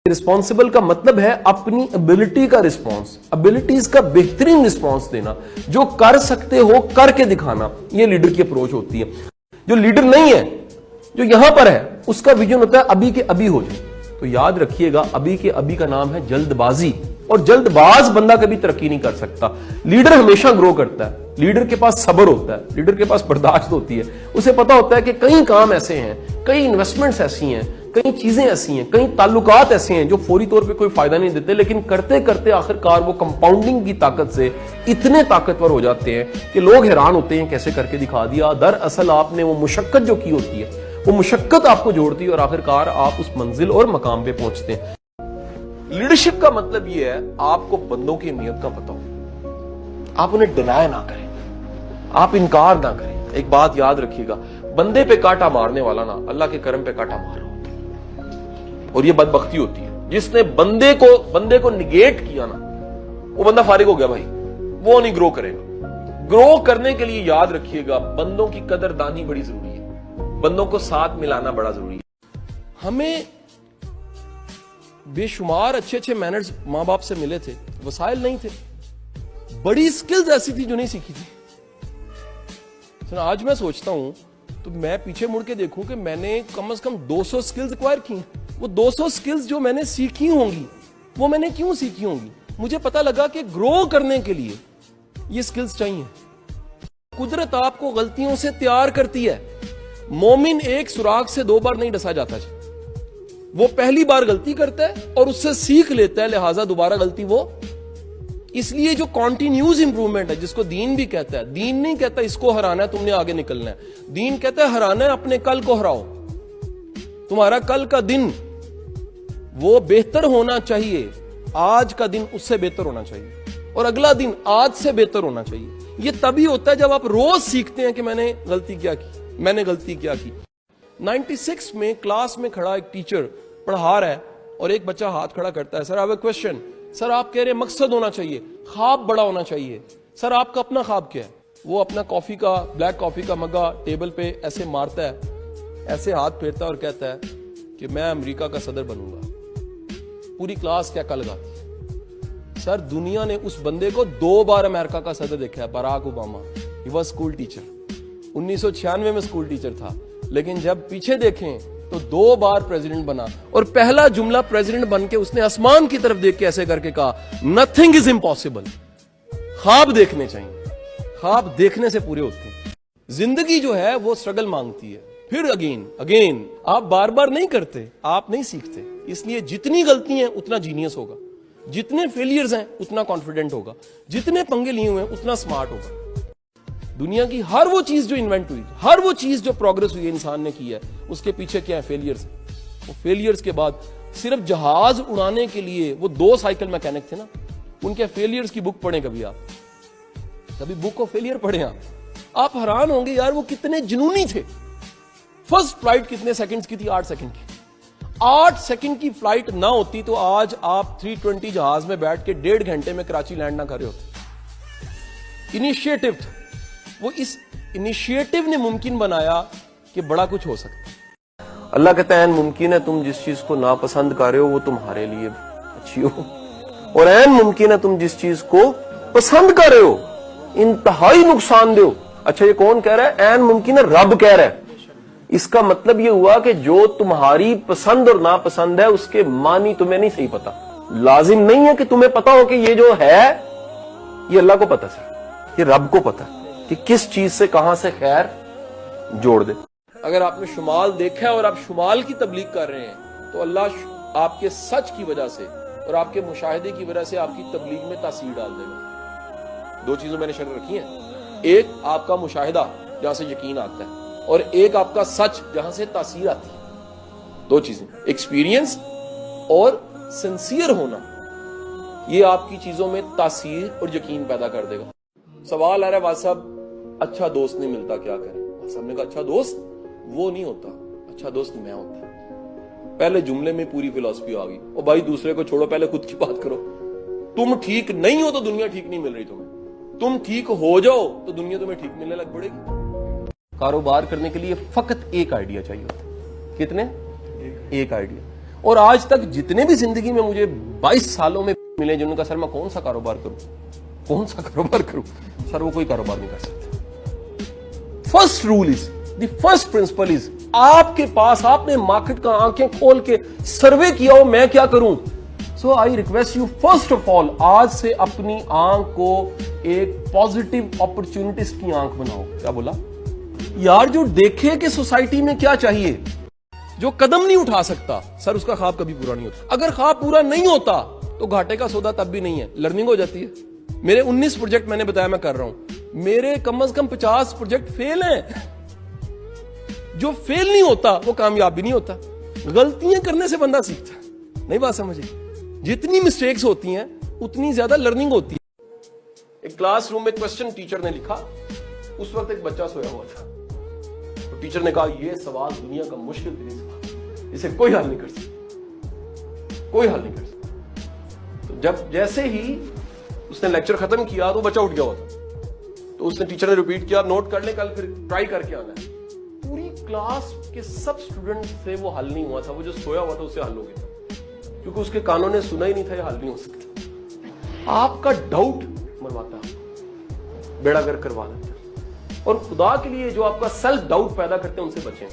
Responsible का मतलब है अपनी एबिलिटी का रिस्पॉन्स, एबिलिटीज का बेहतरीन रिस्पॉन्स देना, जो कर सकते हो करके दिखाना, ये लीडर की अप्रोच होती है। जो लीडर नहीं है, जो यहां पर है, उसका विजन होता है अभी के अभी हो जाए। तो याद रखिएगा, अभी के अभी का नाम है जल्दबाजी, और जल्दबाज बंदा कभी तरक्की नहीं कर सकता। लीडर हमेशा ग्रो करता है, लीडर के पास सब्र होता है, लीडर के पास बर्दाश्त होती है, उसे पता होता है कि कई काम ऐसे हैं, कई इन्वेस्टमेंट्स ऐसी हैं, कई चीजें ऐसी हैं, कई ताल्लुकात ऐसे हैं जो फौरी तौर पे कोई फायदा नहीं देते, लेकिन करते करते आखिरकार वो कंपाउंडिंग की ताकत से इतने ताकतवर हो जाते हैं कि लोग हैरान होते हैं कैसे करके दिखा दिया। दरअसल आपने वो मुशक्कत जो की होती है, वो मुशक्कत आपको जोड़ती है और आखिरकार आप उस मंजिल और मकाम पे पहुंचते हैं। लीडरशिप का मतलब ये है आपको बंदों की नीयत का पता हो, आप उन्हें डिनाय ना करें, आप इनकार ना करें। एक बात याद रखिएगा, बंदे पे कांटा मारने वाला ना अल्लाह के करम पे कांटा मार रहा होता है, और ये बदबख्ती होती है। जिसने बंदे को निगेट किया ना, वो बंदा फारिग हो गया भाई, वो नहीं ग्रो करेगा। ग्रो करने के लिए याद रखिएगा, बंदों की कदरदानी बड़ी जरूरी है, बंदों को साथ मिलाना बड़ा जरूरी है। हमें बेशुमार अच्छे अच्छे मैनर्स मां बाप से मिले थे, वसाइल नहीं थे, बड़ी स्किल्स ऐसी थी जो नहीं सीखी थी। आज मैं सोचता हूं तो मैं पीछे मुड़ के देखूं कि मैंने कम से कम 200 स्किल्स एक्वायर की। वो 200 स्किल्स जो मैंने सीखी होंगी, वो मैंने क्यों सीखी होंगी? मुझे पता लगा कि ग्रो करने के लिए ये स्किल्स चाहिए। कुदरत आपको गलतियों से तैयार करती है। मोमिन एक सुराग से 2 बार नहीं डसा जाता, वो पहली बार गलती करता है और उससे सीख लेता है, लिहाजा दोबारा गलती वो। इसलिए जो कॉन्टिन्यूस इंप्रूवमेंट है, जिसको दीन भी कहता है, दीन नहीं कहता इसको हराना है तुमने आगे निकलना है, दीन कहता है हराना है अपने कल को हराओ। तुम्हारा कल का दिन वो बेहतर होना चाहिए, आज का दिन उससे बेहतर होना चाहिए, और अगला दिन आज से बेहतर होना चाहिए। ये तभी होता है जब आप रोज सीखते हैं कि मैंने गलती क्या की। 96 में क्लास में खड़ा एक टीचर पढ़ा रहा है और एक बच्चा हाथ खड़ा करता है, sir I have a question. Sir आप कह रहे हैं मकसद होना चाहिए, ख्वाब बड़ा होना चाहिए। सर आपका अपना ख्वाब क्या है? वो अपना ब्लैक कॉफी का मग्गा टेबल पे ऐसे मारता है, ऐसे हाथ फेरता है और कहता है कि मैं अमेरिका का सदर बनूंगा। पूरी क्लास क्या लगाती है? सर दुनिया ने उस बंदे को 2 बार अमेरिका का सदर देखा है, Barack Obama. He was school teacher, 1996 में स्कूल टीचर था, लेकिन जब पीछे देखें तो 2 बार प्रेसिडेंट बना, और पहला जुमला प्रेसिडेंट बन के उसने आसमान की तरफ देख के ऐसे करके कहा, नथिंग इज इम्पॉसिबल। ख्वाब देखने चाहिए, ख्वाब देखने से पूरे होते हैं। जिंदगी जो है वो स्ट्रगल मांगती है, फिर अगेन आप बार बार नहीं करते, आप नहीं सीखते। इसलिए जितनी गलती हैं उतना जीनियस होगा, जितने फेलियर्स हैं उतना कॉन्फिडेंट होगा, जितने पंगे लिए हुए हैं उतना स्मार्ट होगा। दुनिया की हर वो चीज जो इन्वेंट हुई, हर वो चीज जो प्रोग्रेस हुई इंसान ने की है, उसके पीछे क्या है? फेलियर्स। वो फेलियर्स के बाद सिर्फ जहाज उड़ाने के लिए वो 2 साइकिल मैकेनिक थे ना, उनके फेलियर्स की बुक पढ़ें कभी, आप कभी बुक ऑफ फेलियर पढ़ें आप हैरान होंगे यार वो कितने जुनूनी थे। फर्स्ट फ्लाइट कितने सेकंड्स की थी? 8 सेकंड की। 8 सेकंड की फ्लाइट ना होती तो आज आप 320 जहाज में बैठ के 1.5 घंटे में कराची लैंड ना कर रहे होते। इनिशिएटिव था वो, इस इनिशिएटिव ने मुमकिन बनाया कि बड़ा कुछ हो सकता है। अल्लाह कहता है मुमकिन है तुम जिस चीज को नापसंद कर रहे हो वो तुम्हारे लिए अच्छी हो, और ऐन मुमकिन है तुम जिस चीज को पसंद कर रहे हो इंतहाई नुकसान दो। अच्छा ये कौन कह रहा है? ऐन मुमकिन है रब कह रहा है। इसका मतलब ये हुआ कि जो तुम्हारी पसंद और नापसंद है उसके मानी तुम्हें नहीं सही पता। लाजिम नहीं है कि तुम्हें पता हो कि ये जो है ये अल्लाह को पता है, ये रब को पता है कि किस चीज से कहां से खैर जोड़ दे। अगर आपने शुमाल देखा है और आप शुमाल की तबलीग कर रहे हैं तो अल्लाह आपके सच की वजह से और आपके मुशाहिदे की वजह से आपकी तबलीग में तासीर डाल देगा। 2 चीजों मैंने शर्त रखी है, एक आपका मुशाहिदा जहां से यकीन आता है, और एक आपका सच जहां से तासीर आती है। 2 चीजें, एक्सपीरियंस और सिंसियर होना, ये आपकी चीजों में तासीर और यकीन पैदा कर देगा। सवाल आ रहा है वाज साहब अच्छा दोस्त नहीं मिलता, क्या करें? वाज साहब ने कहा अच्छा दोस्त वो नहीं होता, अच्छा दोस्त मैं होता। पहले जुमले में पूरी फिलॉसफी आ गई। और भाई दूसरे को छोड़ो, पहले खुद की बात करो। तुम ठीक नहीं हो तो दुनिया ठीक नहीं मिल रही तुम्हें, तुम ठीक हो जाओ तो दुनिया तुम्हें ठीक मिलने लग पड़ेगी। कारोबार करने के लिए फकत एक आइडिया चाहिए होता है। कितने? एक आइडिया। اور آج تک جتنے بھی زندگی میں مجھے 22 سالوں میں ملے جنہوں نے کہا سر میں کون سا کاروبار کروں سر وہ کوئی کاروبار نہیں کر سکتے. First rule is the first principle از آپ کے پاس آپ نے مارکیٹ کا آنکھیں کھول کے سروے کیا ہو میں کیا کروں. So I request you first of all آج سے اپنی آنکھ کو ایک پازیٹیو اپرچونٹیز کی آنکھ بناؤ. کیا بولا یار؟ جو دیکھے کہ سوسائٹی میں کیا چاہیے, جو قدم نہیں اٹھا سکتا سر اس کا خواب کبھی پورا نہیں ہوتا. اگر خواب پورا نہیں ہوتا تو گھاٹے کا سودا تب بھی نہیں ہے, لرننگ ہو جاتی ہے. میرے 19 پروجیکٹ میں نے بتایا میں کر رہا ہوں, میرے کم از کم 50 پروجیکٹ فیل ہیں. جو فیل نہیں ہوتا وہ کامیاب بھی نہیں ہوتا. غلطیاں کرنے سے بندہ سیکھتا ہے. نہیں بات سمجھے؟ جتنی مسٹیکس ہوتی ہیں اتنی زیادہ لرننگ ہوتی ہے. ایک کلاس روم میں کوسچن ٹیچر نے لکھا, اس وقت ایک بچہ سویا ہوا تھا. ٹیچر نے کہا یہ سوال دنیا کا مشکل ترین سوال, اسے کوئی حل نہیں کر سکتا. تو جب جیسے ہی اس نے لیکچر ختم کیا تو بچہ اٹھ گیا ہوا تھا. تو اس نے ٹیچر نے ریپیٹ کیا, نوٹ کر لیں کل پھر ٹرائی کر کے آنا ہے. پوری کلاس کے سب اسٹوڈنٹ سے وہ حل نہیں ہوا تھا, وہ جو سویا ہوا تھا اس سے حل ہو گیا تھا, کیونکہ اس کے کانوں نے سنا ہی نہیں تھا یہ حل نہیں ہو سکتا. آپ کا ڈاؤٹ مرواتا بیڑا گر کروا دیتا. اور خدا کے لیے جو آپ کا سیلف ڈاؤٹ پیدا کرتے ہیں ان سے بچیں.